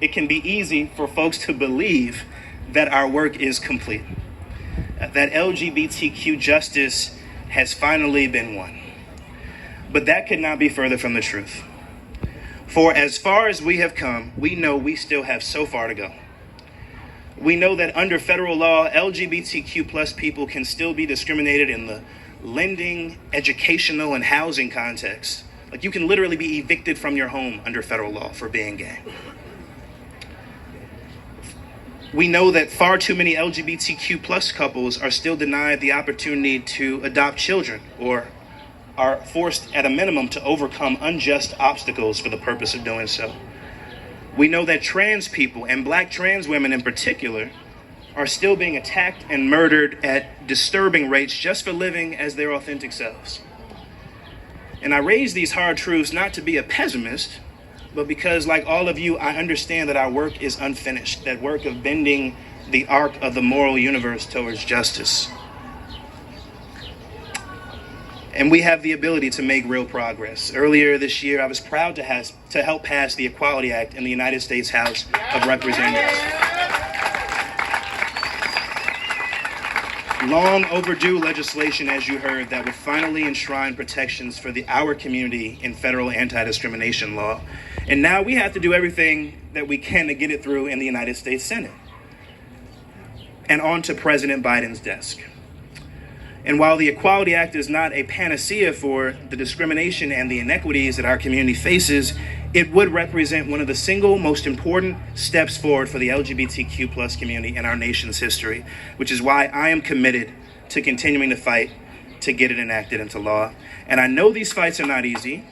it can be easy for folks to believe that our work is complete, that LGBTQ justice has finally been won. But that could not be further from the truth. For as far as we have come, we know we still have so far to go. We know that under federal law, LGBTQ plus people can still be discriminated in the lending, educational, and housing context. Like, you can literally be evicted from your home under federal law for being gay. We know that far too many LGBTQ plus couples are still denied the opportunity to adopt children, or are forced at a minimum to overcome unjust obstacles for the purpose of doing so. We know that trans people, and Black trans women in particular, are still being attacked and murdered at disturbing rates just for living as their authentic selves. And I raise these hard truths not to be a pessimist, but because, like all of you, I understand that our work is unfinished, that work of bending the arc of the moral universe towards justice. And we have the ability to make real progress. Earlier this year, I was proud to help pass the Equality Act in the United States House of Representatives. Long overdue legislation, as you heard, that would finally enshrine protections for our community in federal anti-discrimination law. And now we have to do everything that we can to get it through in the United States Senate and onto President Biden's desk. And while the Equality Act is not a panacea for the discrimination and the inequities that our community faces, it would represent one of the single most important steps forward for the LGBTQ plus community in our nation's history, which is why I am committed to continuing to fight to get it enacted into law. And I know these fights are not easy,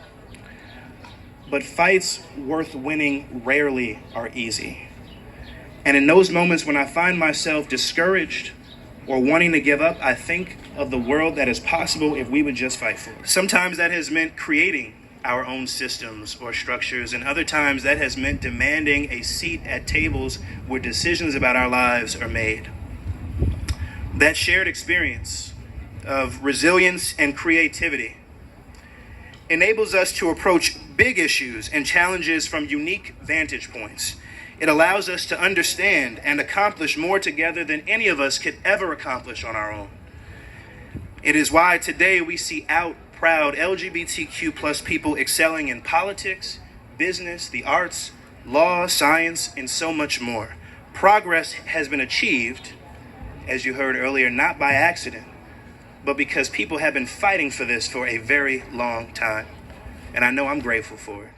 but fights worth winning rarely are easy. And in those moments when I find myself discouraged or wanting to give up, I think of the world that is possible if we would just fight for it. Sometimes that has meant creating our own systems or structures, and other times that has meant demanding a seat at tables where decisions about our lives are made. That shared experience of resilience and creativity enables us to approach big issues and challenges from unique vantage points. It allows us to understand and accomplish more together than any of us could ever accomplish on our own. It is why today we see out proud LGBTQ plus people excelling in politics, business, the arts, law, science, and so much more. Progress has been achieved, as you heard earlier, not by accident, but because people have been fighting for this for a very long time. And I know I'm grateful for it.